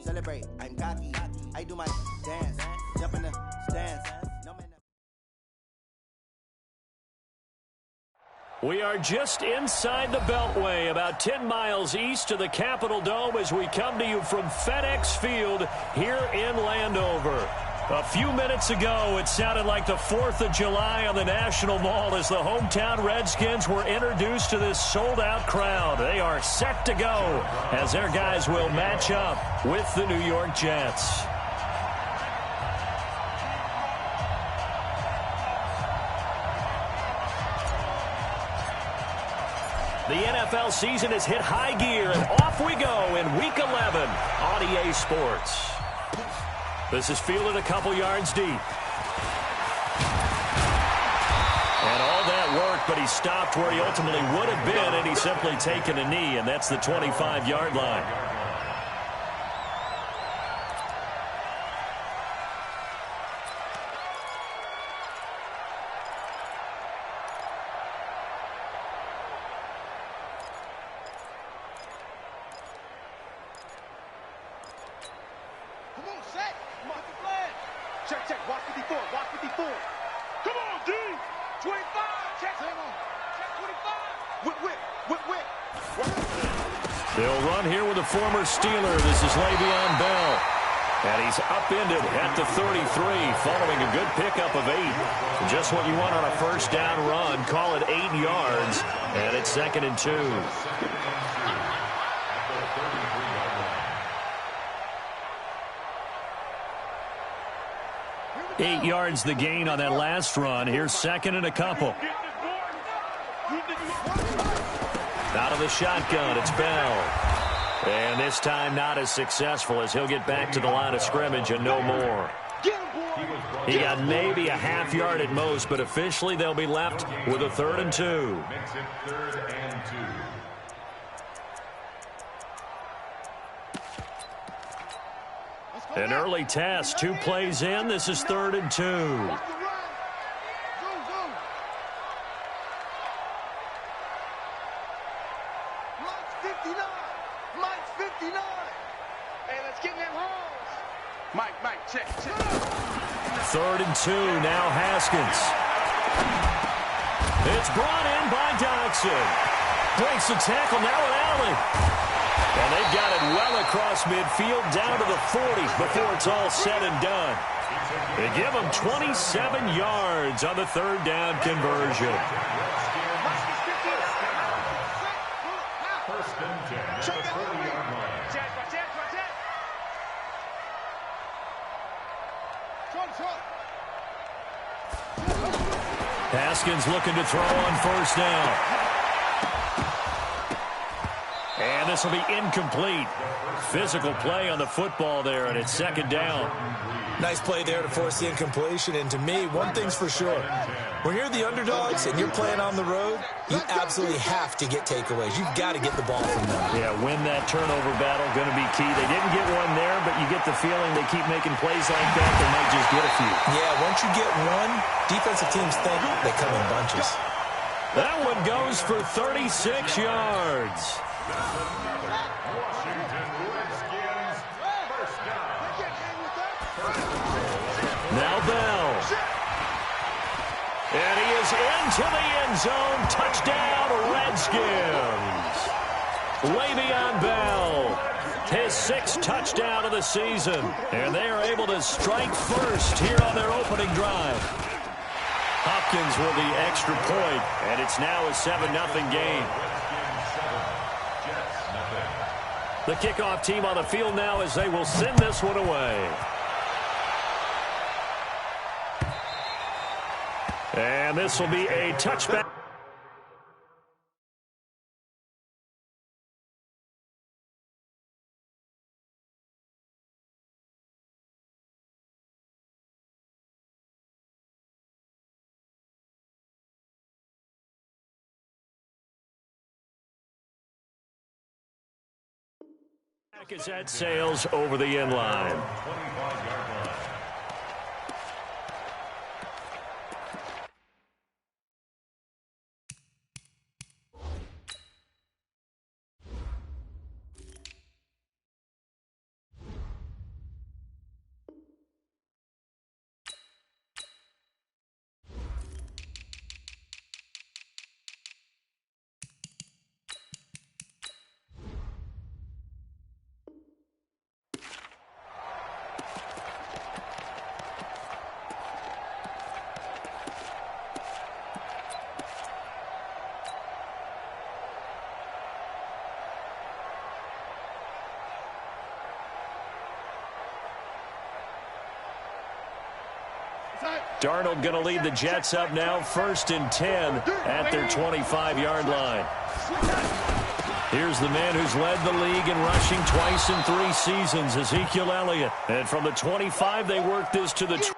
celebrate. I'm cocky. I do my dance. Jump in the stands. No man. We are just inside the Beltway, about 10 miles east of the Capitol Dome as we come to you from FedEx Field here in Landover. A few minutes ago, it sounded like the 4th of July on the National Mall as the hometown Redskins were introduced to this sold-out crowd. They are set to go as their guys will match up with the New York Jets. The NFL season has hit high gear, and off we go in Week 11 on EA Sports. This is fielded a couple yards deep. And all that work, but he stopped where he ultimately would have been, and he's simply taken a knee, and that's the 25-yard line. They'll run here with a former Steeler. This is Le'Veon Bell. And he's upended at the 33 following a good pickup of 8. Just what you want on a first down run. Call it 8 yards. And it's 2nd and 2. Eight yards the gain on that last run. Here's 2nd and a couple. Out of the shotgun, it's Bell. And this time not as successful as he'll get back to the line of scrimmage and no more. He got maybe a half yard at most, but officially they'll be left with a 3rd and 2. An early test, 2 plays in. This is 3rd and 2. Check. 3rd and 2, now Haskins. It's brought in by Dodson. Breaks the tackle, now an alley. And they've got it well across midfield, down to the 40 before it's all said and done. They give them 27 yards on the 3rd down conversion. First and 10 at the 40-yard line. Haskins looking to throw on first down. And this will be incomplete. Physical play on the football there, and it's 2nd down. Nice play there to force the incompletion. And to me, one thing's for sure. When you're the underdogs and you're playing on the road, you absolutely have to get takeaways. You've got to get the ball from them. Yeah, win that turnover battle, going to be key. They didn't get one there, but you get the feeling they keep making plays like that, they might just get a few. Yeah, once you get one, defensive teams think they come in bunches. That one goes for 36 yards. Now Bell. And he is into the end zone. Touchdown, Redskins. Le'Veon Bell, his 6th touchdown of the season. And they are able to strike first here on their opening drive. Hopkins with the extra point, and it's now a 7-0 game. The kickoff team on the field now as they will send this one away. And this will be a touchback. Is that sails over the end line. Darnold going to lead the Jets up now, 1st and 10 at their 25-yard line. Here's the man who's led the league in rushing twice in 3 seasons, Ezekiel Elliott. And from the 25, they work this to the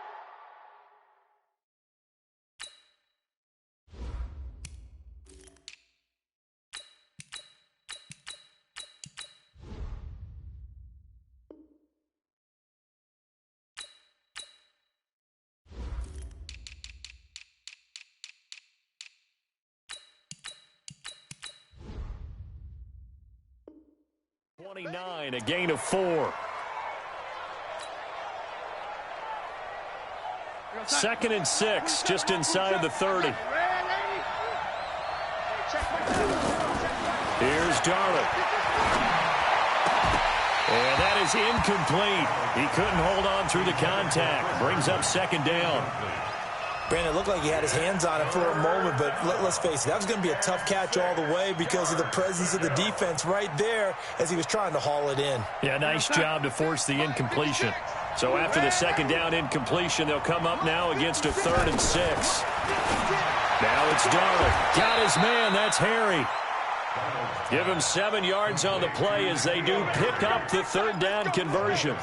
29, a gain of 4. 2nd and 6, just inside the 30. Here's Darnold. And that is incomplete. He couldn't hold on through the contact. Brings up 2nd down. Brandon, it looked like he had his hands on it for a moment, but let's face it, that was going to be a tough catch all the way because of the presence of the defense right there as he was trying to haul it in. Yeah, nice job to force the incompletion. So after the 2nd down incompletion, they'll come up now against a 3rd and 6. Now it's Darnold. Got his man. That's Harry. Give him 7 yards on the play as they do pick up the 3rd down conversion.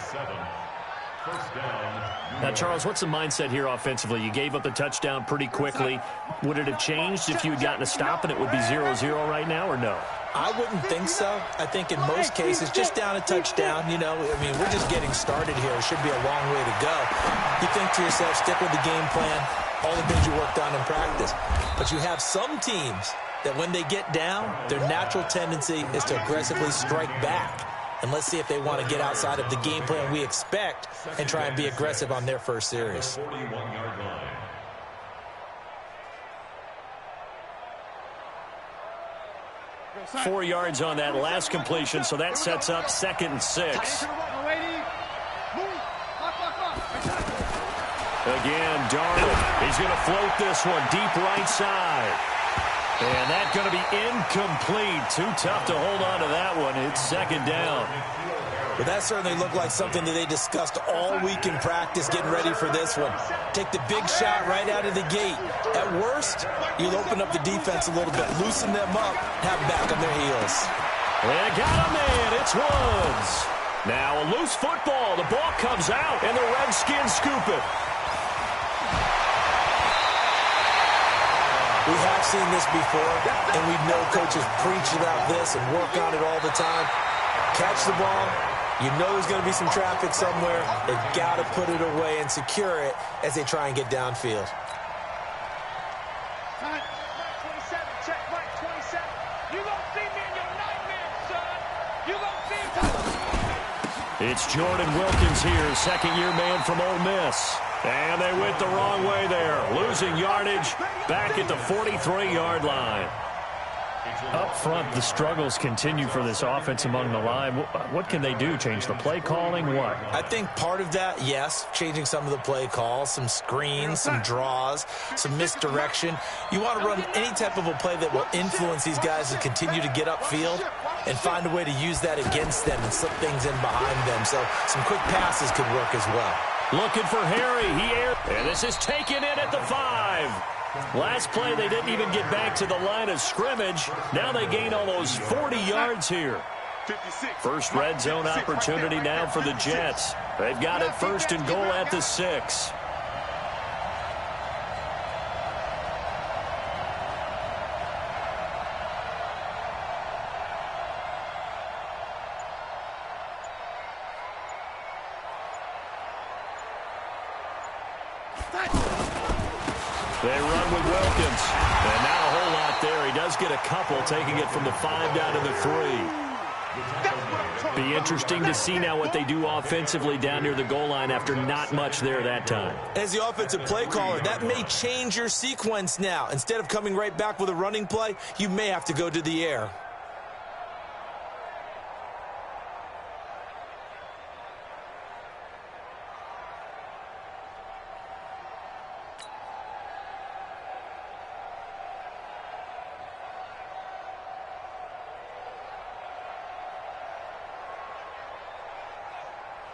Now, Charles, what's the mindset here offensively? You gave up the touchdown pretty quickly. Would it have changed if you had gotten a stop and it would be 0-0 right now, or no? I wouldn't think so. I think in most cases, just down a touchdown, you know, I mean, we're just getting started here. It should be a long way to go. You think to yourself, stick with the game plan, all the things you worked on in practice. But you have some teams that when they get down, their natural tendency is to aggressively strike back. And let's see if they want to get outside of the game plan we expect and try and be aggressive on their first series. 41-yard line. 4 yards on that last completion, so that sets up 2nd and 6. Again, Darnold. He's going to float this one deep right side. And that's going to be incomplete. Too tough to hold on to that one. It's 2nd down. But that certainly looked like something that they discussed all week in practice getting ready for this one. Take the big shot right out of the gate. At worst, you'll open up the defense a little bit, loosen them up, have them back on their heels. They got a man. It's Woods. Now a loose football. The ball comes out, and the Redskins scoop it. We have seen this before, and we know coaches preach about this and work on it all the time. Catch the ball. You know there's going to be some traffic somewhere. They've got to put it away and secure it as they try and get downfield. Mike 27, check Mike 27. You gonna see me in your nightmares, son. You gonna see me. It's Jordan Wilkins here, 2nd-year man from Ole Miss. And they went the wrong way there, losing yardage back at the 43-yard line. Up front, the struggles continue for this offense among the line. What can they do? Change the play calling? What? I think part of that, yes, changing some of the play calls, some screens, some draws, some misdirection. You want to run any type of a play that will influence these guys to continue to get upfield and find a way to use that against them and slip things in behind them. So some quick passes could work as well. Looking for Harry. He aired. And this is taken in at the 5. Last play, they didn't even get back to the line of scrimmage. Now they gain almost 40 yards here. First red zone opportunity now for the Jets. They've got it 1st and goal at the 6. They run with Wilkins. And not a whole lot there. He does get a couple, taking it from the 5 down to the 3. Be interesting to see now what they do offensively down near the goal line after not much there that time. As the offensive play caller, that may change your sequence now. Instead of coming right back with a running play, you may have to go to the air.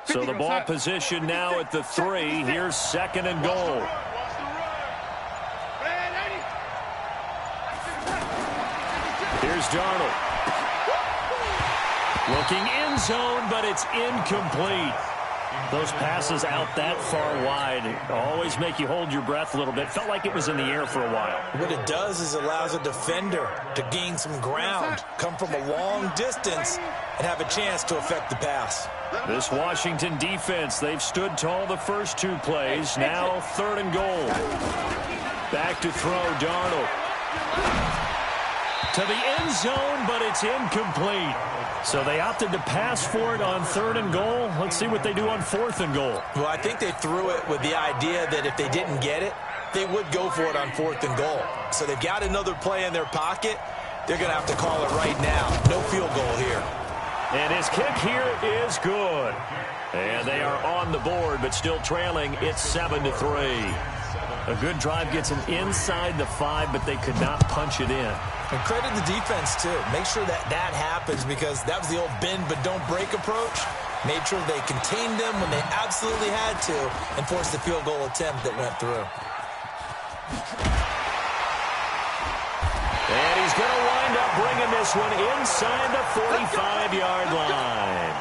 So the ball position now at the 3. Here's 2nd and goal. Here's Darnold. Looking end zone, but it's incomplete. Those passes out that far wide always make you hold your breath a little bit. Felt like it was in the air for a while. What it does is allows a defender to gain some ground, come from a long distance, and have a chance to affect the pass. This Washington defense, they've stood tall the first 2 plays. Now 3rd and goal. Back to throw, Darnold. To the end zone, but it's incomplete. So they opted to pass for it on 3rd and goal. Let's see what they do on 4th and goal. Well, I think they threw it with the idea that if they didn't get it, they would go for it on 4th and goal. So they've got another play in their pocket. They're going to have to call it right now. No field goal here. And his kick here is good. And they are on the board, but still trailing. It's 7-3. A good drive gets them inside the 5, but they could not punch it in. And credit the defense, too. Make sure that happens, because that was the old bend but don't break approach. Made sure they contained them when they absolutely had to and forced the field goal attempt that went through. And he's going to wind up bringing this one inside the 45-yard line.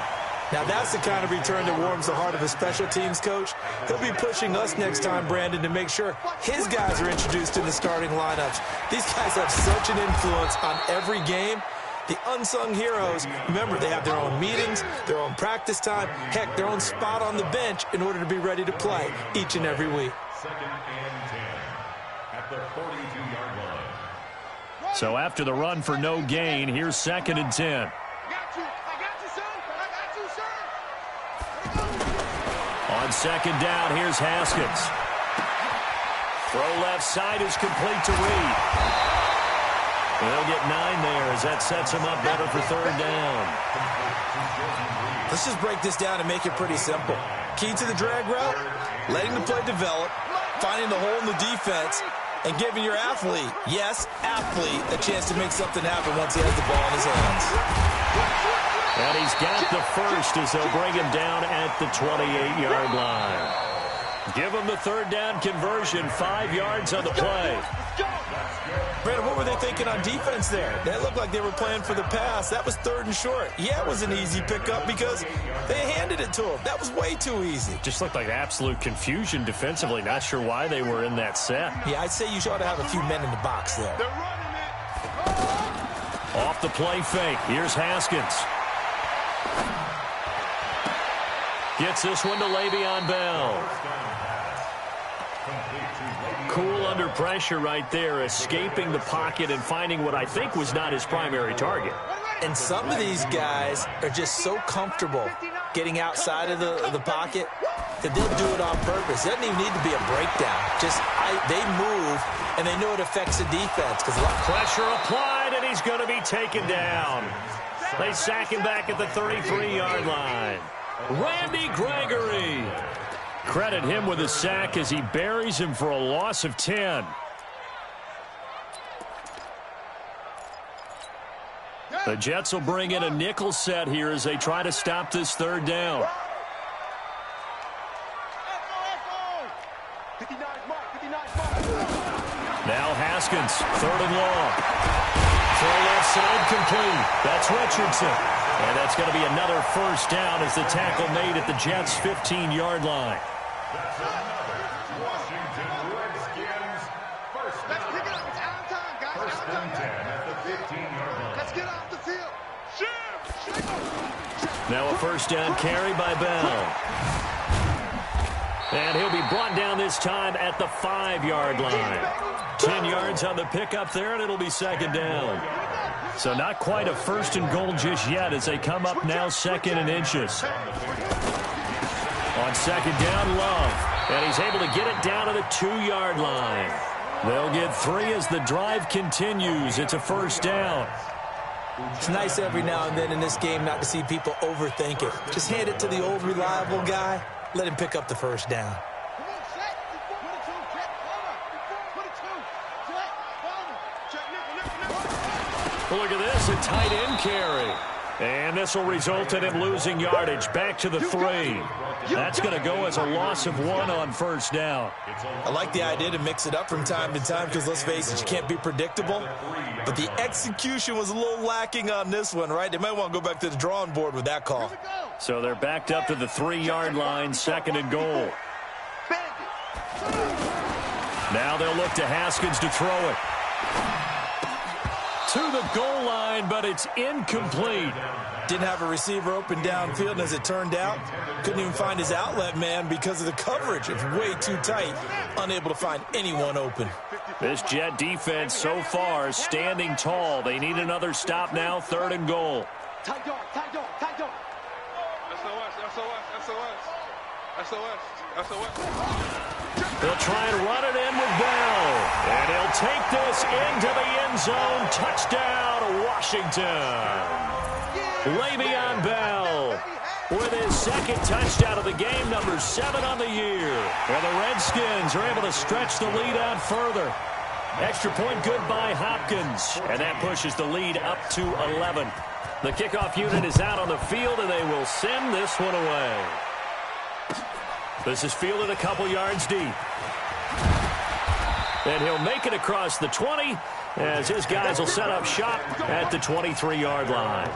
Now, that's the kind of return that warms the heart of a special teams coach. He'll be pushing us next time, Brandon, to make sure his guys are introduced to the starting lineups. These guys have such an influence on every game. The unsung heroes, remember, they have their own meetings, their own practice time, heck, their own spot on the bench in order to be ready to play each and every week. 2nd and 10 at the 42-yard line. So after the run for no gain, here's 2nd and 10. On 2nd down, here's Haskins. Throw left side is complete to Reed. They'll get 9 there as that sets him up better for 3rd down. Let's just break this down and make it pretty simple. Key to the drag route, letting the play develop, finding the hole in the defense, and giving your athlete, yes, athlete, a chance to make something happen once he has the ball in his hands. And he's got the first as they'll bring him down at the 28-yard line. Give him the 3rd down conversion, 5 yards on the play. Brandon, what were they thinking on defense there? That looked like they were playing for the pass. That was 3rd and short. Yeah, it was an easy pickup because they handed it to him. That was way too easy. Just looked like absolute confusion defensively. Not sure why they were in that set. Yeah, I'd say you ought to have a few men in the box there. Off the play fake. Here's Haskins. Gets this one to Le'Veon Bell. Cool under pressure right there, escaping the pocket and finding what I think was not his primary target. And some of these guys are just so comfortable getting outside of the pocket that they'll do it on purpose. It doesn't even need to be a breakdown. They move, and they know it affects the defense. Pressure applied, and he's going to be taken down. They sack him back at the 33-yard line. Randy Gregory. Credit him with a sack as he buries him for a loss of 10. The Jets will bring in a nickel set here as they try to stop this 3rd down. Now Haskins, 3rd and long. Throw left side complete. That's Richardson. And that's going to be another 1st down as the tackle made at the Jets' 15-yard line. Washington Redskins, 1st down. 1st and 10 at the 15-yard line. Let's get off the field. Now a 1st down carry by Bell. And he'll be brought down this time at the 5-yard line. 10 yards on the pickup there, and it'll be 2nd down. So not quite a 1st and goal just yet as they come up now 2nd and inches. On 2nd down, Love. And he's able to get it down to the 2-yard line. They'll get 3 as the drive continues. It's a 1st down. It's nice every now and then in this game not to see people overthink it. Just hand it to the old reliable guy. Let him pick up the 1st down. Well, look at this, a tight end carry. And this will result in him losing yardage. Back to the 3. That's going to go as a loss of 1 on first down. I like the idea to mix it up from time to time because, let's face it, you can't be predictable. But the execution was a little lacking on this one, right? They might want to go back to the drawing board with that call. So they're backed up to the 3-yard line, 2nd and goal. Now they'll look to Haskins to throw it. To the goal line, but it's incomplete. Didn't have a receiver open downfield, and as it turned out, couldn't even find his outlet man because of the coverage. It's way too tight, unable to find anyone open. This Jet defense so far standing tall. They need another stop now, 3rd and goal. Tight dog. SOS. They'll try and run it in with Bell. And he'll take this into the end zone. Touchdown, Washington. Le'Veon Bell with his 2nd touchdown of the game, number 7 on the year. And the Redskins are able to stretch the lead out further. Extra point good by Hopkins. And that pushes the lead up to 11. The kickoff unit is out on the field, and they will send this one away. This is fielded a couple yards deep. And he'll make it across the 20 as his guys will set up shop at the 23-yard line.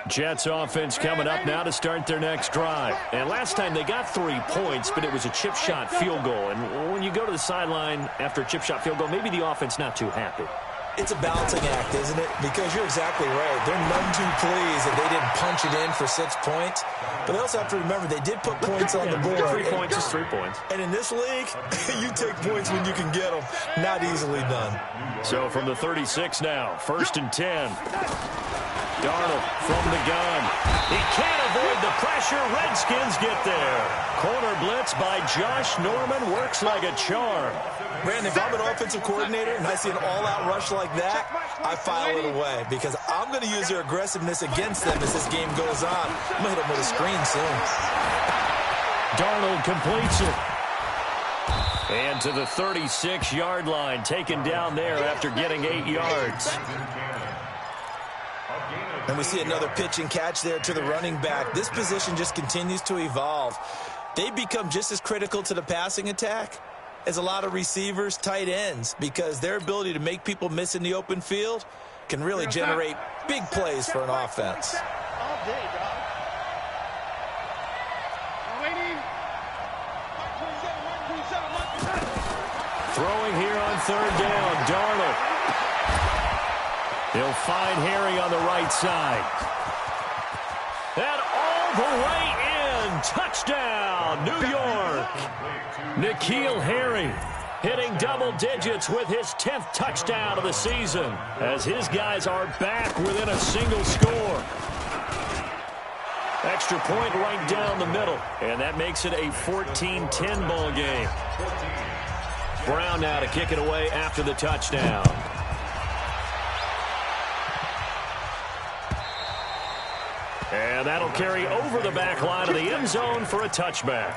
Jets offense coming up now to start their next drive. And last time they got 3 points, but it was a chip shot field goal. And when you go to the sideline after a chip shot field goal, maybe the offense not too happy. It's a balancing act, isn't it? Because you're exactly right. They're none too pleased that they didn't punch it in for 6 points. But they also have to remember they did put points on the board. 3 points is 3 points. And in this league, you take points when you can get them. Not easily done. So from the 36 now, 1st and 10. Darnold from the gun. He can't avoid the pressure. Redskins get there. Corner blitz by Josh Norman works like a charm. Brandon, if I'm an offensive coordinator and I see an all-out rush like that, I file it away because I'm going to use their aggressiveness against them as this game goes on. I'm going to hit them with a screen soon. Darnold completes it. And to the 36-yard line, taken down there after getting 8 yards. And we see another pitch and catch there to the running back. This position just continues to evolve. They become just as critical to the passing attack as a lot of receivers, tight ends, because their ability to make people miss in the open field can really generate big plays for an offense. All day, dog. Throwing here on 3rd down, Darnold. He'll find Harry on the right side. And all the way in. Touchdown, New York. N'Keal Harry hitting double digits with his 10th touchdown of the season as his guys are back within a single score. Extra point right down the middle. And that makes it a 14-10 ball game. Brown now to kick it away after the touchdown. And that'll carry over the back line of the end zone for a touchback.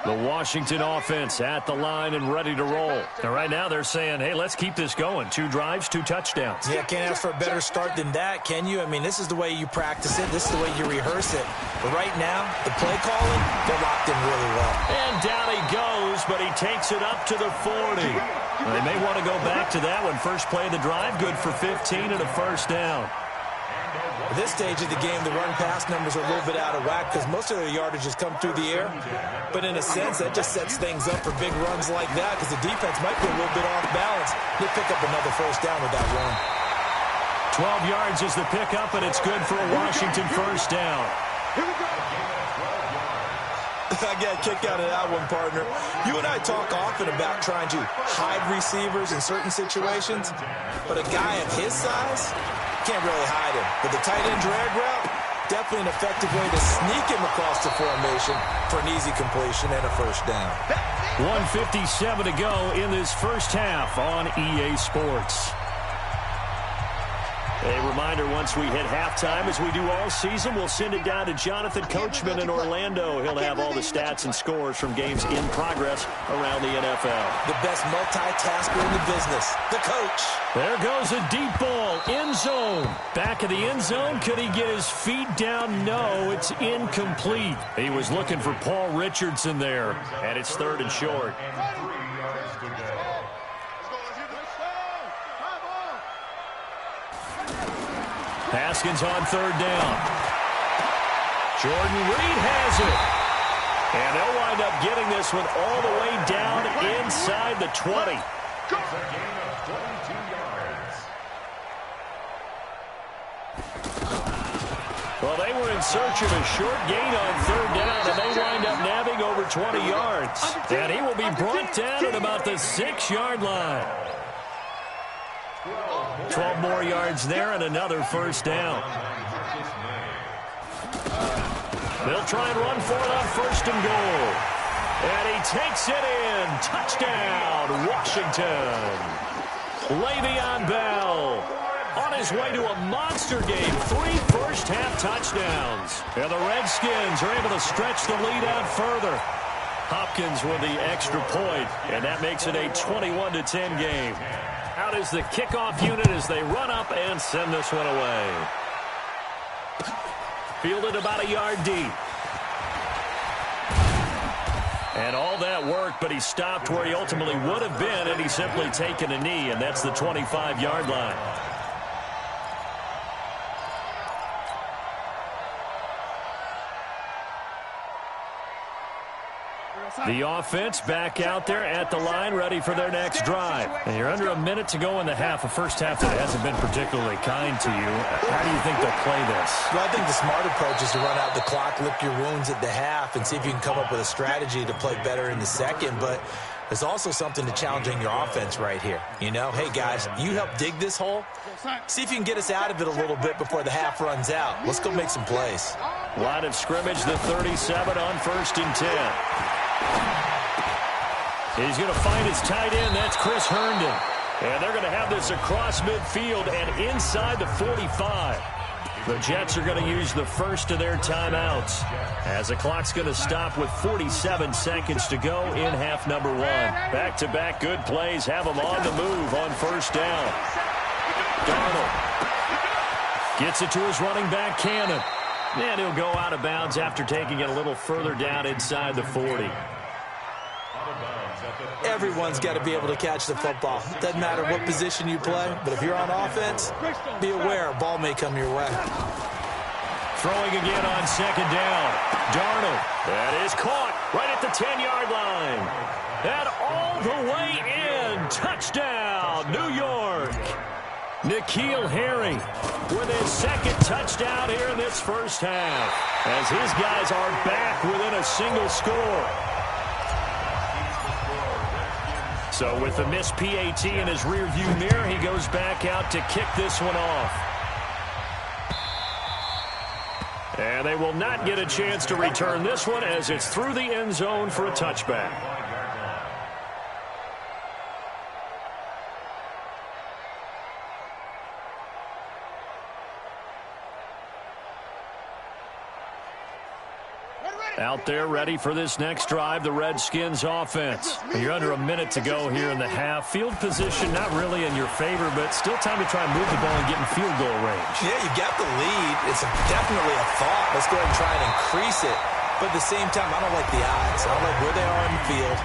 The Washington offense at the line and ready to roll. And right now they're saying, hey, let's keep this going. 2 drives, 2 touchdowns. Yeah, can't ask for a better start than that, can you? I mean, this is the way you practice it. This is the way you rehearse it. But right now, the play calling, they're locked in really well. And down he goes, but he takes it up to the 40. They may want to go back to that one. First play of the drive, good for 15 and a first down. At this stage of the game, the run-pass numbers are a little bit out of whack because most of their yardage has come through the air. But in a sense, that just sets things up for big runs like that because the defense might be a little bit off balance. They pick up another first down with that run. 12 yards is the pickup, and it's good for a Washington first down. I got a kick out of that one, partner. You and I talk often about trying to hide receivers in certain situations, but a guy of his size can't really hide him. But the tight end drag route, definitely definitely an effective way to sneak him across the formation for an easy completion and a first down. 1:57 to go in this first half on EA Sports. A reminder, once we hit halftime, as we do all season, we'll send it down to Jonathan Coachman in Orlando. He'll have all the stats and scores from games in progress around the NFL. The best multitasker in the business, the coach. There goes a deep ball, end zone. Back of the end zone, could he get his feet down? No, it's incomplete. He was looking for Paul Richardson there, and it's 3rd and short. 3 yards to go. Haskins on 3rd down. Jordan Reed has it. And they'll wind up getting this one all the way down inside the 20. It's a gain of 22 yards. Well, they were in search of a short gain on 3rd down, and they wind up nabbing over 20 yards. And he will be brought down at about the 6-yard line. 12 more yards there and another first down. They'll try and run for it on 1st and goal. And he takes it in. Touchdown, Washington. Le'Veon Bell on his way to a monster game. 3 first-half touchdowns. And the Redskins are able to stretch the lead out further. Hopkins with the extra point, and that makes it a 21-10 game. Out is the kickoff unit as they run up and send this one away. Fielded about a yard deep. And all that work, but he stopped where he ultimately would have been, and he's simply taken a knee, and that's the 25-yard line. The offense back out there at the line, ready for their next drive. And you're under a minute to go in the half, a first half that hasn't been particularly kind to you. How do you think they'll play this? Well, I think the smart approach is to run out the clock, lick your wounds at the half, and see if you can come up with a strategy to play better in the second. But there's also something to challenging your offense right here. You know, hey, guys, you help dig this hole. See if you can get us out of it a little bit before the half runs out. Let's go make some plays. Line of scrimmage, the 37 on 1st and 10. He's going to find his tight end. That's Chris Herndon. And they're going to have this across midfield and inside the 45. The Jets are going to use the first of their timeouts as the clock's going to stop with 47 seconds to go in half number 1. Back-to-back good plays have them on the move on 1st down. Darnold gets it to his running back, Cannon. And he'll go out of bounds after taking it a little further down inside the 40. Everyone's got to be able to catch the football. Doesn't matter what position you play, but if you're on offense, be aware a ball may come your way. Throwing again on 2nd down. Darnold. That is caught right at the 10-yard line. And all the way in. Touchdown, New York. N'Keal Harry with his 2nd touchdown here in this first half, as his guys are back within a single score. So with the missed PAT in his rearview mirror, he goes back out to kick this one off. And they will not get a chance to return this one as it's through the end zone for a touchback. Out there ready for this next drive, the Redskins offense. You're under a minute to go here in the half. Field position not really in your favor, but still time to try and move the ball and get in field goal range. Yeah, you got the lead. It's definitely a thought. Let's go ahead and try and increase it. But at the same time, I don't like the odds. I don't like where they are on the field.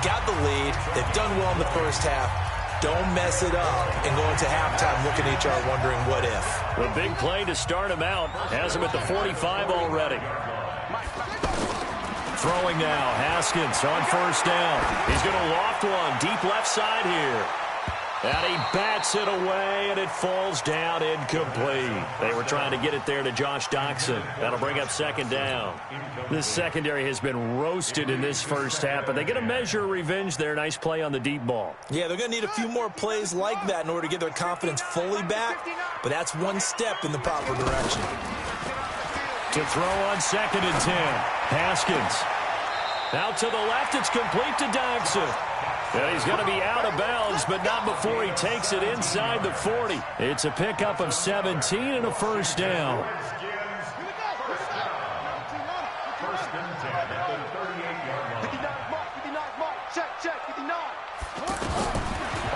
Got the lead. They've done well in the first half. Don't mess it up and go into halftime looking at each other wondering what if. The big play to start him out has him at the 45 already. Throwing now, Haskins on 1st down. He's going to loft one deep left side here. And he bats it away, and it falls down incomplete. They were trying to get it there to Josh Doxson. That'll bring up 2nd down. This secondary has been roasted in this first half, but they get a measure of revenge there. Nice play on the deep ball. Yeah, they're going to need a few more plays like that in order to get their confidence fully back, but that's one step in the proper direction. To throw on 2nd and 10. Haskins. Out to the left. It's complete to Dodson. And he's going to be out of bounds, but not before he takes it inside the 40. It's a pickup of 17 and a first down. First and 10 at the 38-yard line. 59 mark, 59 mark. Check, 59.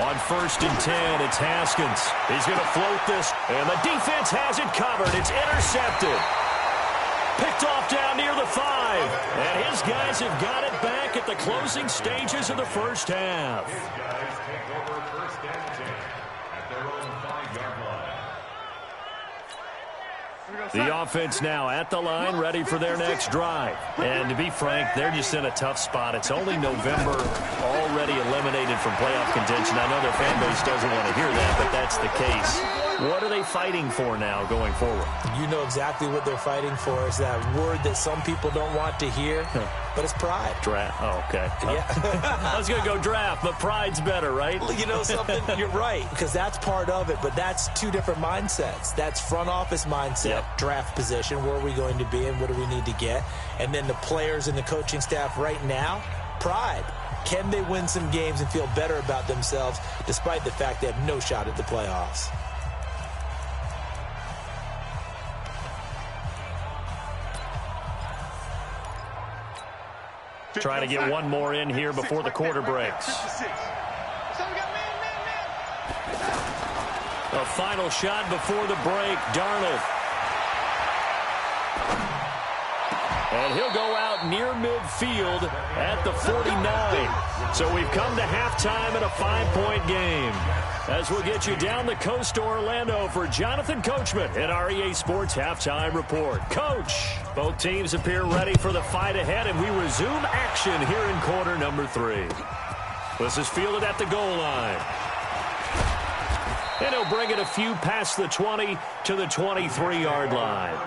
On 1st and 10, it's Haskins. He's going to float this, and the defense has it covered. It's intercepted. Picked off down near the 5. And his guys have got it back at the closing stages of the first half. His guys take over 1st and 10 at their own 5-yard line. The offense now at the line, ready for their next drive. And to be frank, they're just in a tough spot. It's only November, already eliminated from playoff contention. I know their fan base doesn't want to hear that, but that's the case. What are they fighting for now going forward? You know exactly what they're fighting for. Is that word that some people don't want to hear, but it's pride. Draft. Oh, okay. Yeah. I was going to go draft, but pride's better, right? You know something? You're right, because that's part of it, but that's two different mindsets. That's front office mindset, draft position, where are we going to be and what do we need to get? And then the players and the coaching staff right now, pride. Can they win some games and feel better about themselves despite the fact they have no shot at the playoffs? Trying to get one more in here before the quarter breaks. A final shot before the break, Darnold. And he'll go out near midfield at the 49. So we've come to halftime in a 5-point game. As we'll get you down the coast to Orlando for Jonathan Coachman at our EA Sports Halftime Report. Coach, both teams appear ready for the fight ahead, and we resume action here in quarter number 3. This is fielded at the goal line. And he'll bring it a few past the 20 to the 23-yard line.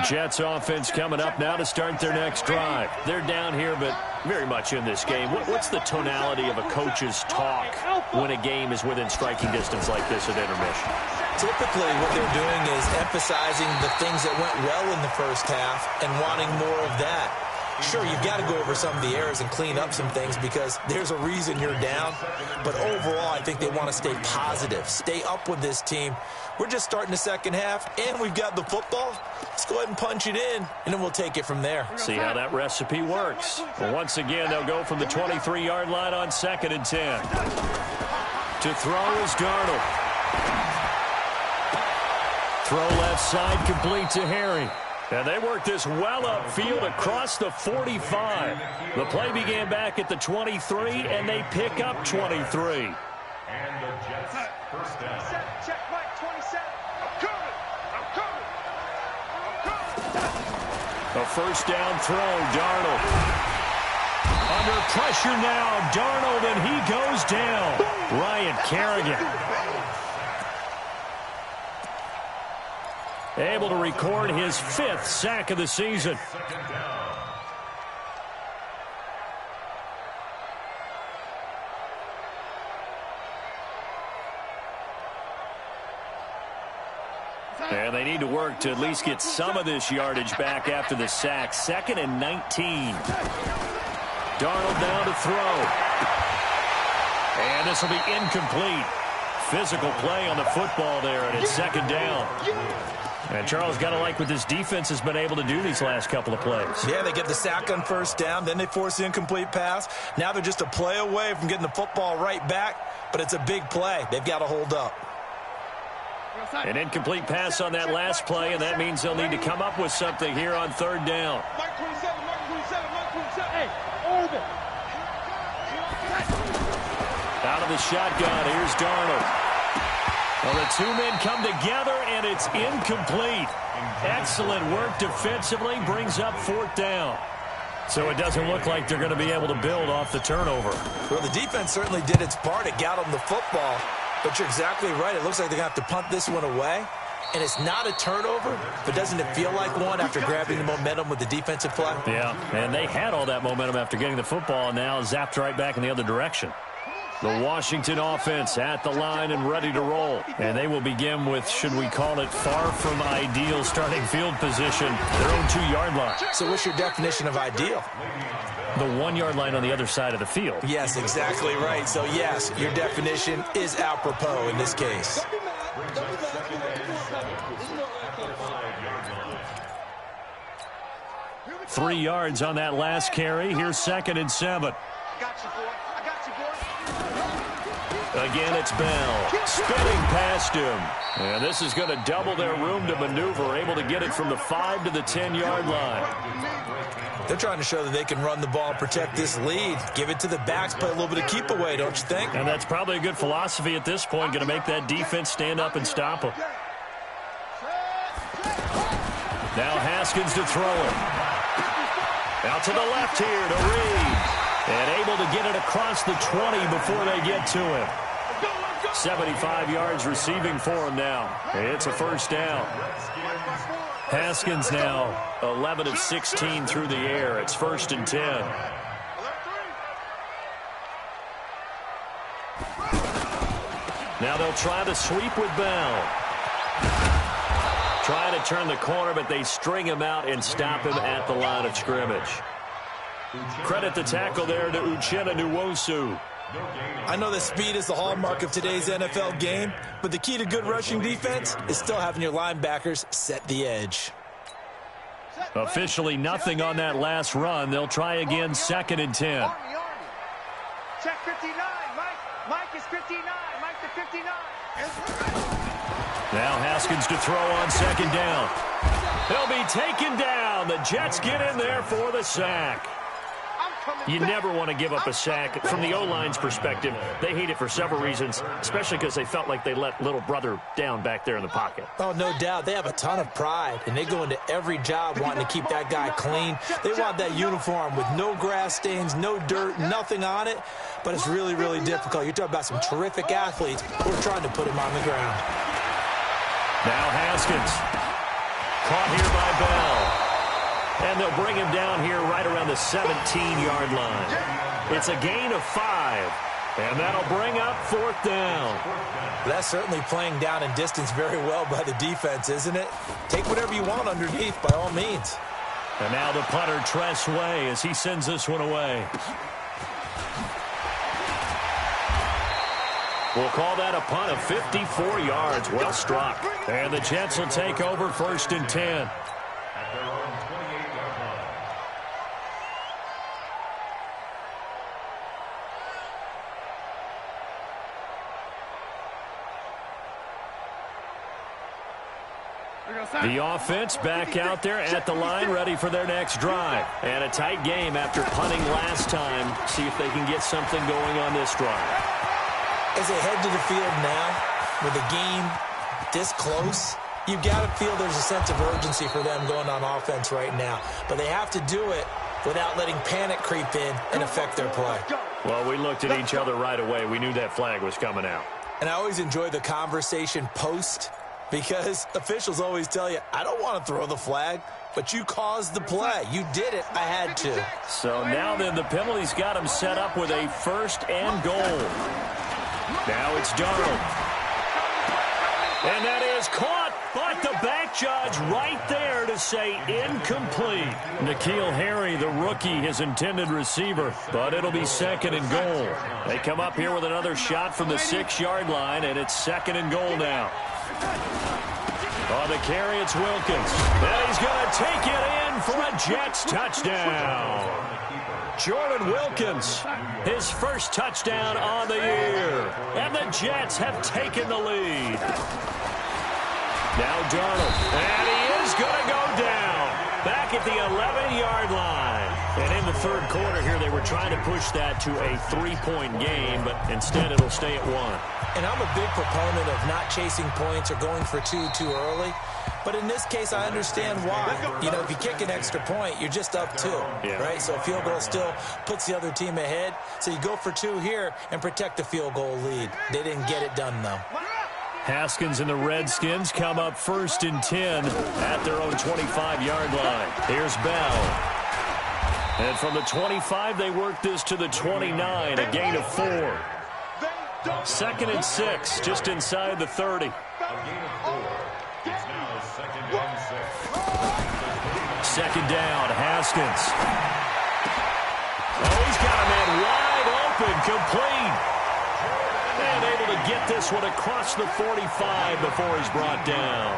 Jets offense coming up now to start their next drive. They're down here, but very much in this game. What's the tonality of a coach's talk when a game is within striking distance like this at intermission? Typically, what they're doing is emphasizing the things that went well in the first half and wanting more of that. Sure, you've got to go over some of the errors and clean up some things because there's a reason you're down. But overall, I think they want to stay positive, stay up with this team. We're just starting the second half, and we've got the football. Let's go ahead and punch it in, and then we'll take it from there. See how that recipe works. Well, once again, they'll go from the 23-yard line on 2nd and 10. To throw is Darnold. Throw left side, complete to Harry. And they work this well upfield across the 45. The play began back at the 23, and they pick up 23. And the Jets first down. Check, right, 27. I'm coming. A first down throw, Darnold. Under pressure now, Darnold, and he goes down. Ryan Kerrigan. Able to record his 5th sack of the season. And they need to work to at least get some of this yardage back after the sack. 2nd and 19. Darnold down to throw. And this will be incomplete. Physical play on the football there, and it's 2nd down. And Charles, got to like what this defense has been able to do these last couple of plays. Yeah, they get the sack on first down, then they force the incomplete pass. Now they're just a play away from getting the football right back, but it's a big play. They've got to hold up. An incomplete pass on that last play, and that means they'll need to come up with something here on 3rd down. Mark 27, Mark 27, Mark 27. Hey, orbit. Out of the shotgun, here's Darnold. Well, the two men come together, and it's incomplete. Excellent work defensively, brings up 4th down. So it doesn't look like they're going to be able to build off the turnover. Well, the defense certainly did its part. It got them the football. But you're exactly right. It looks like they're going to have to punt this one away. and it's not a turnover, but doesn't it feel like one after grabbing the momentum with the defensive play? Yeah, and they had all that momentum after getting the football, and now zapped right back in the other direction. The Washington offense at the line and ready to roll. And they will begin with, should we call it, far from ideal starting field position, their own 2-yard line. So what's your definition of ideal? The 1-yard line on the other side of the field. Yes, exactly right. So, yes, your definition is apropos in this case. Three yards on that last carry. Here's 2nd and 7. Again, it's Bell. Spinning past him. And this is going to double their room to maneuver. Able to get it from the 5 to the 10-yard line. They're trying to show that they can run the ball, protect this lead. Give it to the backs, play a little bit of keep away, don't you think? And that's probably a good philosophy at this point. Going to make that defense stand up and stop them. Now Haskins to throw it. Out to the left here to Reed. And able to get it across the 20 before they get to him. 75 yards receiving for him now. It's a first down. Haskins now 11 of 16 through the air. It's 1st and 10. Now they'll try the sweep with Bell. Trying to turn the corner, but they string him out and stop him at the line of scrimmage. Credit the tackle there to Uchenna Nwosu. I know that speed is the hallmark of today's NFL game, but the key to good rushing defense is still having your linebackers set the edge. Officially nothing on that last run. They'll try again, 2nd and 10. Check 59. Mike is 59. Mike to 59. Now Haskins to throw on 2nd down. He'll be taken down. The Jets get in there for the sack. You never want to give up a sack. From the O-line's perspective, they hate it for several reasons, especially because they felt like they let little brother down back there in the pocket. Oh, no doubt. They have a ton of pride, and they go into every job wanting to keep that guy clean. They want that uniform with no grass stains, no dirt, nothing on it, but it's really, really difficult. You're talking about some terrific athletes who are trying to put him on the ground. Now Haskins. Caught here by Bell. And they'll bring him down here right around the 17-yard line. It's a gain of 5. And that'll bring up 4th down. That's certainly playing down in distance very well by the defense, isn't it? Take whatever you want underneath, by all means. And now the punter, Tress Way, as he sends this one away. We'll call that a punt of 54 yards. Well struck. And the Jets will take over 1st and 10. The offense back out there at the line, ready for their next drive. And a tight game after punting last time. See if they can get something going on this drive. As they head to the field now, with the game this close, you've got to feel there's a sense of urgency for them going on offense right now. But they have to do it without letting panic creep in and affect their play. Well, we looked at each other right away. We knew that flag was coming out. And I always enjoy the conversation post, because officials always tell you, I don't want to throw the flag, but you caused the play. You did it. I had to. So now then the penalty's got him set up with a 1st and goal. Now it's Darnold. And that is caught, but the back judge right there to say incomplete. N'Keal Harry, the rookie, his intended receiver, but it'll be 2nd and goal. They come up here with another shot from the 6-yard line, and it's 2nd and goal now. On the carry, it's Wilkins. And he's going to take it in for a Jets touchdown. Jordan Wilkins, his first touchdown on the year. And the Jets have taken the lead. Now Darnold. And he is going to go down. Back at the 11-yard line. And in the 3rd quarter here, they were trying to push that to a 3-point game, but instead it'll stay at 1. And I'm a big proponent of not chasing points or going for 2 too early. But in this case, I understand why. You know, if you kick an extra point, you're just up 2, right? So a field goal still puts the other team ahead. So you go for 2 here and protect the field goal lead. They didn't get it done, though. Haskins and the Redskins come up 1st and 10 at their own 25-yard line. Here's Bell. And from the 25, they work this to the 29, a gain of 4. 2nd and 6, just inside the 30. A gain of 4. It's now 2nd and 6. 2nd down, Haskins. Oh, he's got a man wide open, complete. And able to get this one across the 45 before he's brought down.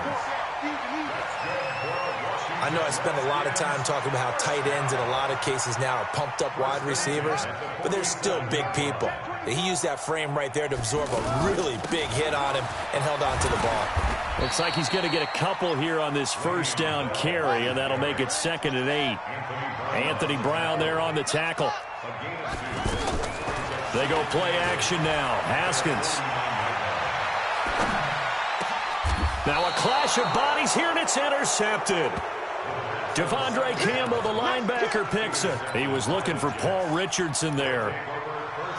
I know I spend a lot of time talking about how tight ends in a lot of cases now are pumped up wide receivers, but they're still big people. He used that frame right there to absorb a really big hit on him and held on to the ball. Looks like he's going to get a couple here on this 1st down carry, and that'll make it 2nd and 8. Anthony Brown there on the tackle. They go play action now. Haskins. Now a clash of bodies here, and it's intercepted. Devondre Campbell, the linebacker, picks it. He was looking for Paul Richardson there.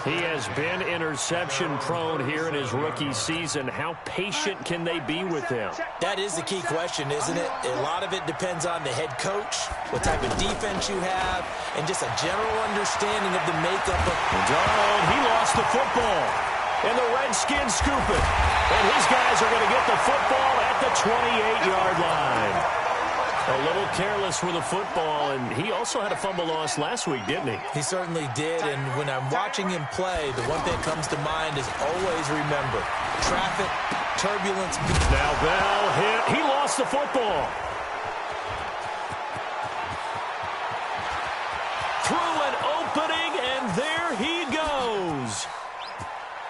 He has been interception-prone here in his rookie season. How patient can they be with him? That is the key question, isn't it? A lot of it depends on the head coach, what type of defense you have, and just a general understanding of the makeup of... Darnold, he lost the football. And the Redskins scoop it. And his guys are going to get the football at the 28-yard line. A little careless with the football, and he also had a fumble loss last week, didn't he? He certainly did, and when I'm watching him play, the one thing that comes to mind is always remember, traffic, turbulence. Now Bell hit. He lost the football. Through an opening, and there he goes.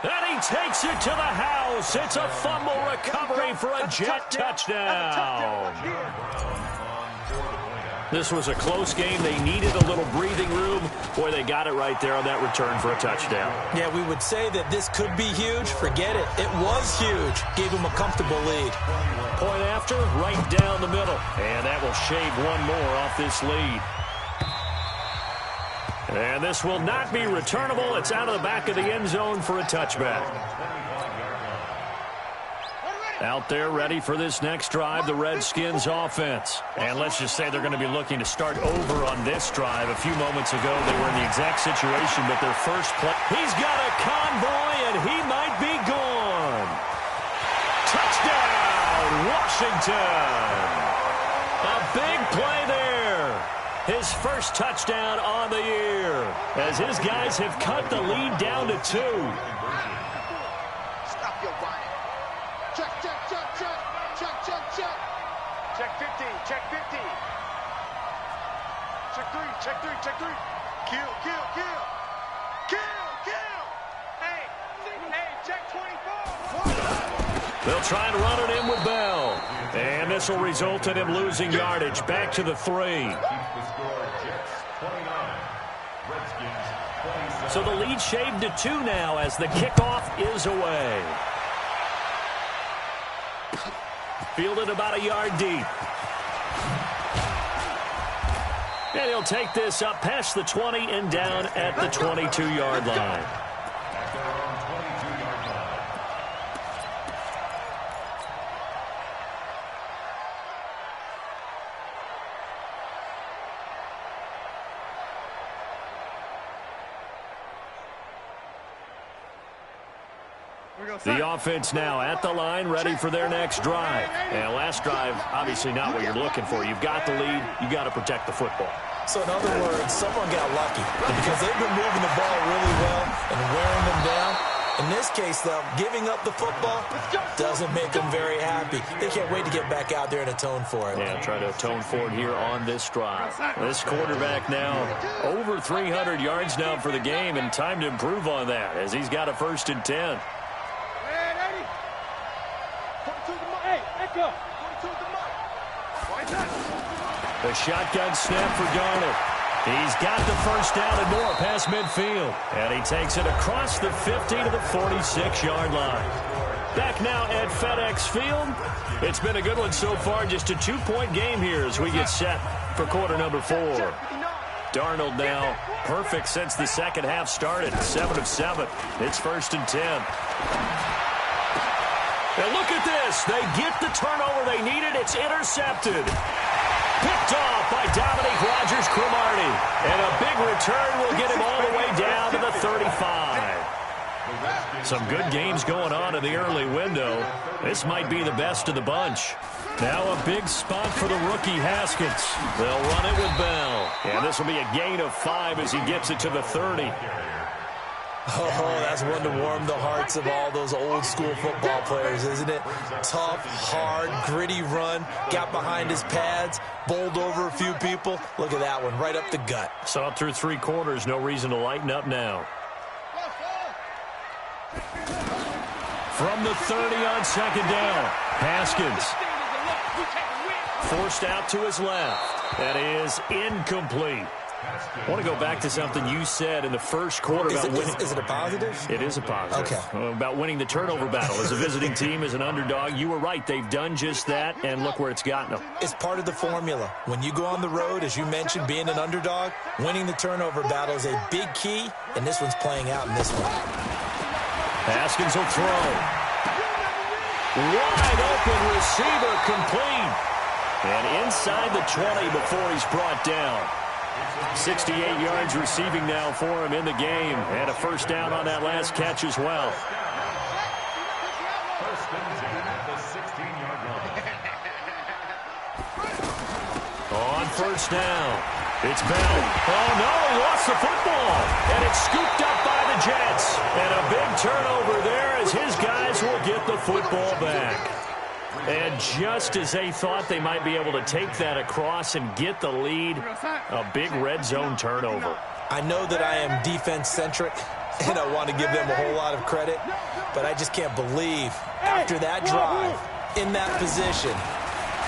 And he takes it to the house. It's a fumble recovery for a Jet touchdown. This was a close game. They needed a little breathing room. Boy, they got it right there on that return for a touchdown. Yeah, we would say that this could be huge. Forget it. It was huge. Gave him a comfortable lead. Point after, right down the middle. And that will shave one more off this lead. And this will not be returnable. It's out of the back of the end zone for a touchback. Out there ready for this next drive, the Redskins offense. And let's just say they're going to be looking to start over on this drive. A few moments ago, they were in the exact situation, but their first play. He's got a convoy, and he might be gone. Touchdown, Washington. A big play there. His first touchdown on the year, as his guys have cut the lead down to 2. Stop your whining. Check, check, check, check. Check, check, check. Check 50, check 50. Check 3, check 3, check 3. Kill, kill, kill. Kill, kill. Hey, check 24. They'll try and run it in with Bell. And this will result in him losing yardage. Back to the 3. So the lead shaved to 2 now as the kickoff is away. Fielded about a yard deep. And he'll take this up past the 20 and down at the 22-yard line. The offense now at the line, ready for their next drive. And last drive, obviously not what you're looking for. You've got the lead. You've got to protect the football. So in other words, someone got lucky because they've been moving the ball really well and wearing them down. In this case, though, giving up the football doesn't make them very happy. They can't wait to get back out there and atone for it. Yeah, try to atone for it here on this drive. This quarterback now over 300 yards now for the game, and time to improve on that as he's got a 1st and 10. The shotgun snap for Darnold. He's got the first down and more past midfield. And he takes it across the 50 to the 46-yard line. Back now at FedEx Field. It's been a good one so far. Just a 2-point game here as we get set for quarter number 4. Darnold now perfect since the second half started. 7 of 7. It's 1st and 10. And look at this. They get the turnover they needed. It's intercepted. Picked off by Dominique Rodgers-Cromartie. And a big return will get him all the way down to the 35. Some good games going on in the early window. This might be the best of the bunch. Now a big spot for the rookie Haskins. They'll run it with Bell. And this will be a gain of 5 as he gets it to the 30. Oh, that's one to warm the hearts of all those old-school football players, isn't it? Tough, hard, gritty run, got behind his pads, bowled over a few people. Look at that one, right up the gut. Saw through 3 quarters, no reason to lighten up now. From the 30 on second down, Haskins. Forced out to his left. That is incomplete. I want to go back to something you said in the first quarter about winning. Is it a positive? It is a positive. Okay. About winning the turnover battle as a visiting team, as an underdog. You were right. They've done just that, and look where it's gotten them. It's part of the formula. When you go on the road, as you mentioned, being an underdog, winning the turnover battle is a big key, and this one's playing out in this one. Haskins will throw. Wide open receiver complete. And inside the 20 before he's brought down. 68 yards receiving now for him in the game. And a first down on that last catch as well. First and 10 at the 16-yard line. On first down, it's Bell. Oh, no, he lost the football. And it's scooped up by the Jets. And a big turnover there as his guys will get the football back. And just as they thought they might be able to take that across and get the lead, a big red zone turnover. I know that I am defense-centric, and I want to give them a whole lot of credit, but I just can't believe after that drive, in that position,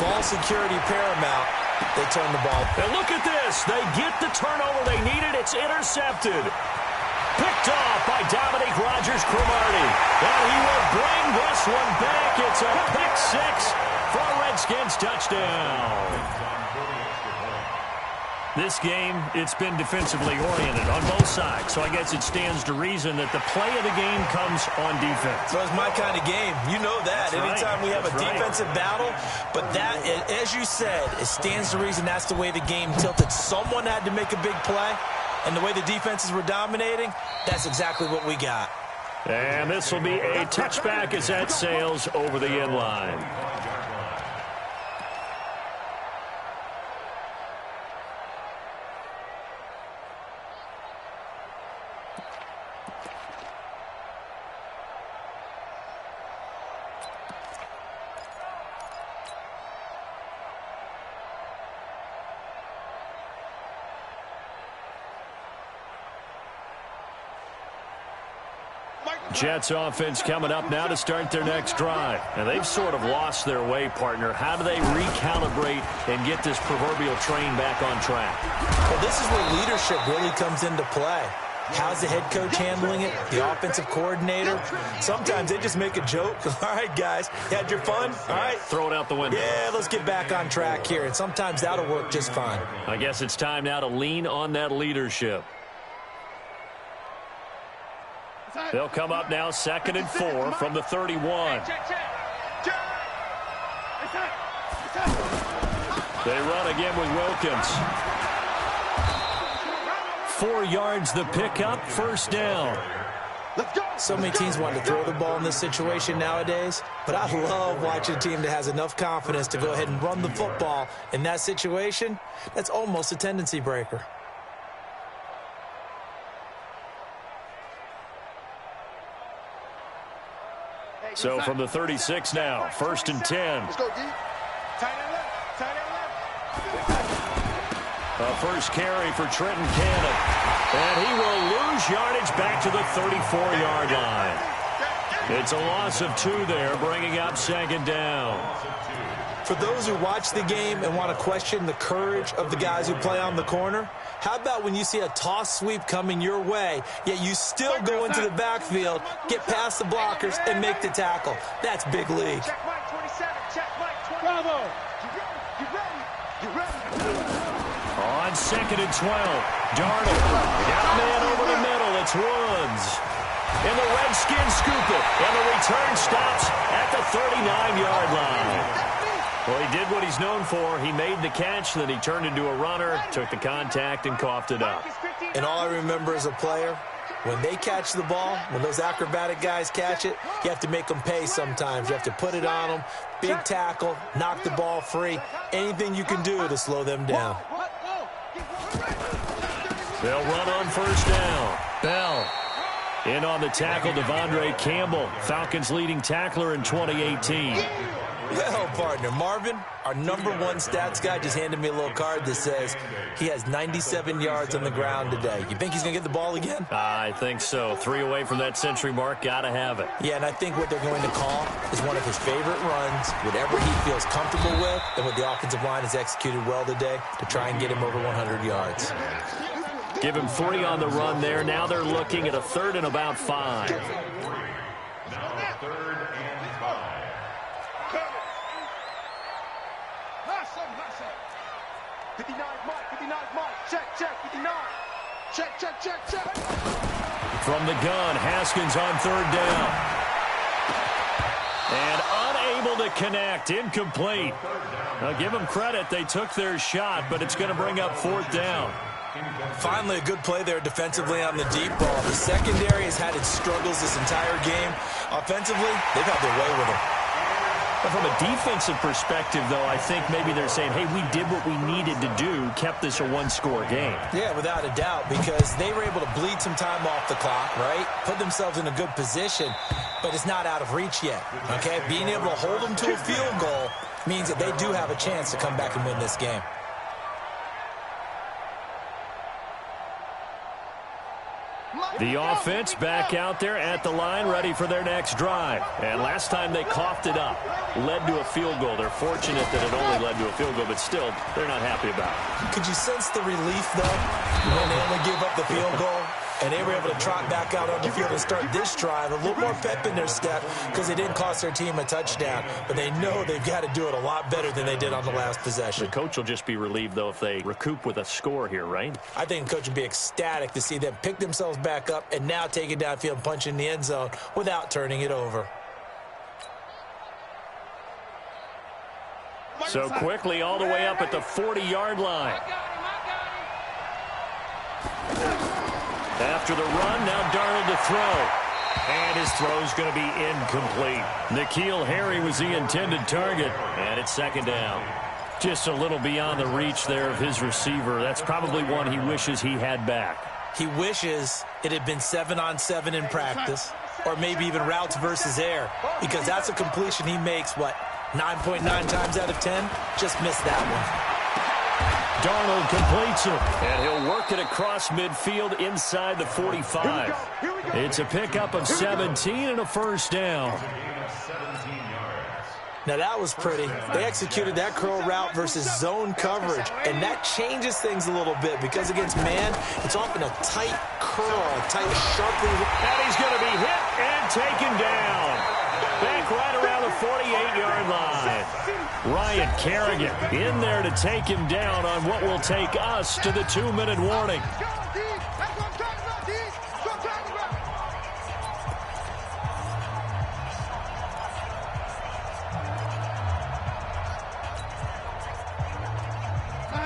ball security paramount, they turn the ball. And look at this. They get the turnover they needed. It's intercepted. Picked off by Dominique Rodgers-Cromartie. And he will bring this one back. It's a pick 6 for a Redskins touchdown. This game, it's been defensively oriented on both sides. So I guess it stands to reason that the play of the game comes on defense. So it's my kind of game. You know that. That's Anytime right. we have That's a defensive battle. But that, as you said, it stands to reason that's the way the game tilted. Someone had to make a big play. And the way the defenses were dominating, that's exactly what we got. And this will be a touchback as that sails over the end line. Jets offense coming up now to start their next drive. And they've sort of lost their way, partner. How do they recalibrate and get this proverbial train back on track? Well, this is where leadership really comes into play. How's the head coach handling it? The offensive coordinator? Sometimes they just make a joke. All right, guys, you had your fun? All right. Throw it out the window. Yeah, let's get back on track here. And sometimes that'll work just fine. I guess it's time now to lean on that leadership. They'll come up now 2nd and 4 from the 31. They run again with Wilkins. 4 yards the pickup, first down. So many teams want to throw the ball in this situation nowadays, but I love watching a team that has enough confidence to go ahead and run the football in that situation. That's almost a tendency breaker. So from the 36 now, 1st and 10. Let's go, D. Tight end left. Tight end left. A first carry for Trenton Cannon. And he will lose yardage back to the 34-yard line. It's a loss of 2 there, bringing up 2nd down. For those who watch the game and want to question the courage of the guys who play on the corner, how about when you see a toss sweep coming your way, yet you still go into the backfield, get past the blockers, and make the tackle? That's big league. Check Mike 27. Check Mike 20. Bravo. You ready? You ready? On 2nd and 12, Darnold. Got a man over the middle. It's Woods. And the Redskins scoop it. And the return stops at the 59-yard line. Well, he did what he's known for. He made the catch, then he turned into a runner, took the contact, and coughed it up. And all I remember as a player, when they catch the ball, when those acrobatic guys catch it, you have to make them pay sometimes. You have to put it on them, big tackle, knock the ball free, anything you can do to slow them down. They'll run on first down. Bell in on the tackle, Devondre Campbell, Falcons' leading tackler in 2018. Well, partner, Marvin, our #1 stats guy, just handed me a little card that says he has 97 yards on the ground today. You think he's going to get the ball again? I think so. 3 away from that century mark. Got to have it. Yeah, and I think what they're going to call is one of his favorite runs, whatever he feels comfortable with, and what the offensive line has executed well today to try and get him over 100 yards. Give him 3 on the run there. Now they're looking at a 3rd and about 5. Now 3rd and 5. 59, Mike. Check, 59. Check. From the gun, Haskins on 3rd down. And unable to connect, incomplete. Now give them credit, they took their shot, but it's going to bring up 4th down. Finally, a good play there defensively on the deep ball. The secondary has had its struggles this entire game. Offensively, they've had their way with them. But from a defensive perspective, though, I think maybe they're saying, hey, we did what we needed to do, kept this a 1-score game. Yeah, without a doubt, because they were able to bleed some time off the clock, right? Put themselves in a good position, but it's not out of reach yet, okay? Being able to hold them to a field goal means that they do have a chance to come back and win this game. The offense back out there at the line, ready for their next drive. And last time they coughed it up, led to a field goal. They're fortunate that it only led to a field goal, but still, they're not happy about it. Could you sense the relief, though, when they only gave up the field goal? And they were able to trot back out on the field and start this drive. A little more pep in their step because it didn't cost their team a touchdown. But they know they've got to do it a lot better than they did on the last possession. The coach will just be relieved, though, if they recoup with a score here, right? I think the coach would be ecstatic to see them pick themselves back up and now take it downfield and punch in the end zone without turning it over. So quickly all the way up at the 40-yard line. After the run, now Darnold to throw. And his throw's going to be incomplete. N'Keal Harry was the intended target, and it's 2nd down. Just a little beyond the reach there of his receiver. That's probably one he wishes he had back. He wishes it had been 7-on-7 in practice, or maybe even routes versus air, because that's a completion he makes, 9.9 times out of 10? Just missed that one. Darnold completes it, and he'll work it across midfield inside the 45. It's a pickup of 17 and a 1st down. Now that was pretty. They executed that curl route versus zone coverage, and that changes things a little bit because against man, it's often a tight curl, tight, sharply. And he's going to be hit and taken down. Back right around the 48-yard line. Ryan Kerrigan in there to take him down on what will take us to the 2-minute warning.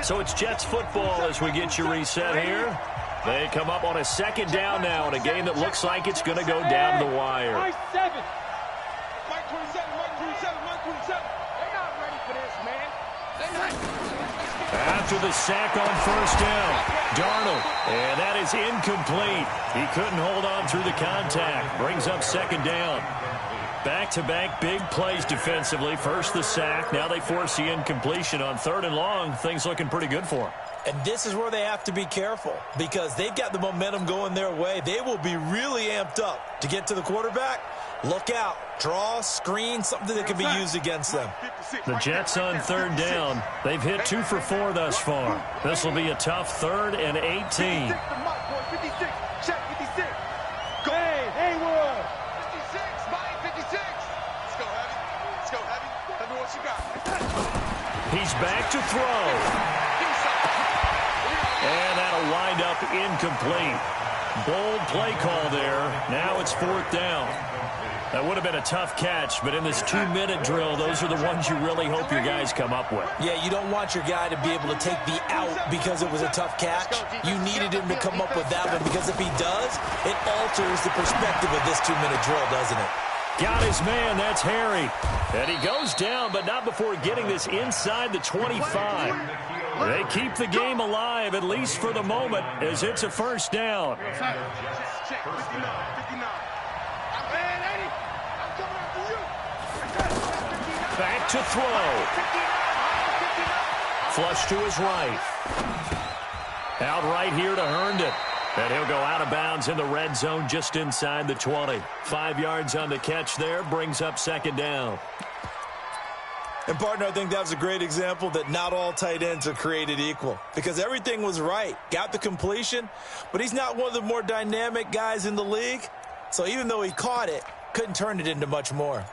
So it's Jets football as we get you reset here. They come up on a 2nd down now in a game that looks like it's going to go down to the wire. Mike 27. They're not ready for this, man. They're not. After the sack on 1st down, Darnold, and that is incomplete. He couldn't hold on through the contact. Brings up 2nd down. Back-to-back big plays defensively. First the sack, now they force the incompletion on 3rd and long. Things looking pretty good for them. And this is where they have to be careful because they've got the momentum going their way. They will be really amped up to get to the quarterback. Look out. Draw, screen, something that can be used against them. The Jets on 3rd down. They've hit 2 for 4 thus far. This will be a tough 3rd and 18. 56. Check 56. Go. Hey, Haywood. 56. Mike 56. Let's go, Heavy. Tell me what you got. He's back to throw. And that'll wind up incomplete. Bold play call there. Now it's 4th down. That would have been a tough catch, but in this 2-minute drill, those are the ones you really hope your guys come up with. Yeah, you don't want your guy to be able to take the out because it was a tough catch. You needed him to come up with that one because if he does, it alters the perspective of this 2-minute drill, doesn't it? Got his man. That's Harry. And he goes down, but not before getting this inside the 25. They keep the game alive, at least for the moment, as it's a first down. Back to throw. Flush to his right. Out right here to Herndon. And he'll go out of bounds in the red zone just inside the 20. 5 yards on the catch there, brings up second down. And, partner, I think that was a great example that not all tight ends are created equal because everything was right. Got the completion, but he's not one of the more dynamic guys in the league. So even though he caught it, couldn't turn it into much more.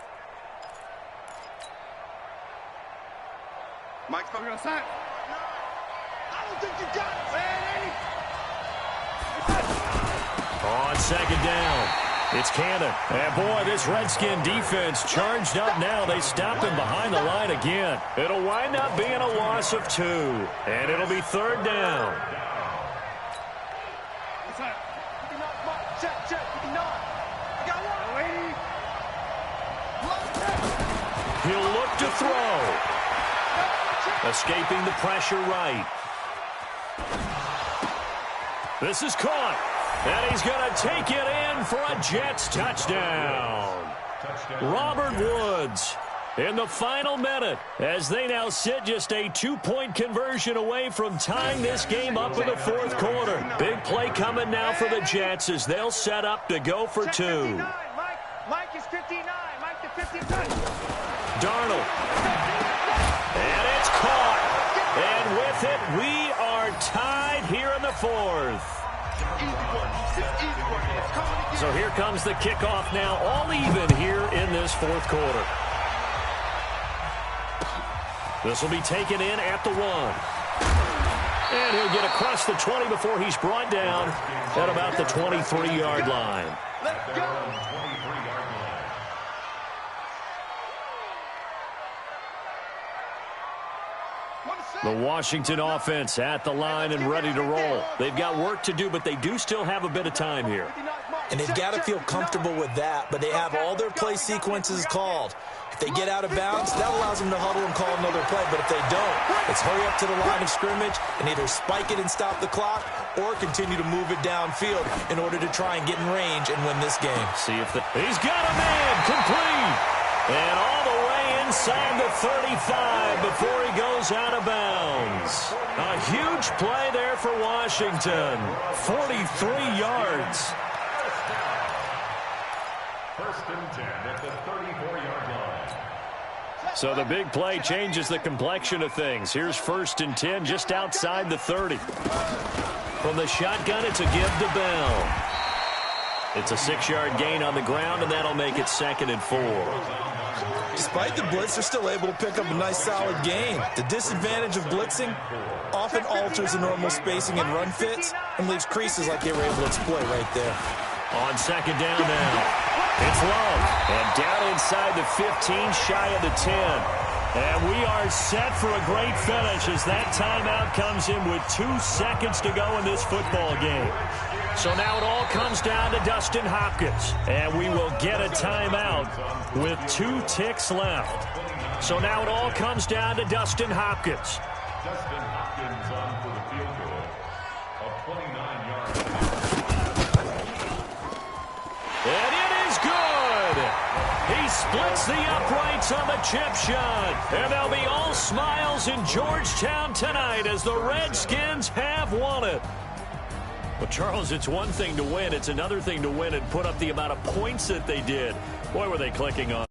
Mike's coming outside. I don't think you got it, man. On second down, it's Cannon. And, boy, this Redskin defense charged up now. They stop him behind the line again. It'll wind up being a loss of 2. And it'll be third down. Check, 59. I got one. He'll look to throw. Escaping the pressure right. This is caught. And he's going to take it in for a Jets touchdown. Robert Woods in the final minute as they now sit just a 2-point conversion away from tying this game up in the fourth quarter. Big play coming now for the Jets as they'll set up to go for 2. Mike is 59. Mike the 59. Darnold. And it's caught. And with it, we are tied here in the fourth. So here comes the kickoff now, all even here in this fourth quarter. This will be taken in at the 1. And he'll get across the 20 before he's brought down at about the 23-yard line. Let's go. The Washington offense at the line and ready to roll. They've got work to do, but they do still have a bit of time here. And they've got to feel comfortable with that, but they have all their play sequences called. If they get out of bounds, that allows them to huddle and call another play. But if they don't, it's hurry up to the line of scrimmage and either spike it and stop the clock or continue to move it downfield in order to try and get in range and win this game. See if he's got a man complete. And all the way inside the 35 before he goes out of bounds. A huge play there for Washington. 43 yards. First and 10 at the 34-yard line. So the big play changes the complexion of things. Here's first and 10 just outside the 30. From the shotgun, it's a give to Bell. It's a 6-yard gain on the ground, and that'll make it 2nd and 4. Despite the blitz, they're still able to pick up a nice, solid gain. The disadvantage of blitzing often alters the normal spacing and run fits and leaves creases like they were able to exploit right there. On second down now, it's Love. And down inside the 15, shy of the 10. And we are set for a great finish as that timeout comes in with 2 seconds to go in this football game. So now it all comes down to Dustin Hopkins. And we will get a timeout with 2 ticks left. So now it all comes down to Dustin Hopkins. Dustin Hopkins on for the field goal of 29 yards. And it is good. He splits the uprights on the chip shot. And they'll be all smiles in Georgetown tonight as the Redskins have won it. Well, Charles, it's one thing to win. It's another thing to win and put up the amount of points that they did. Boy, were they clicking on.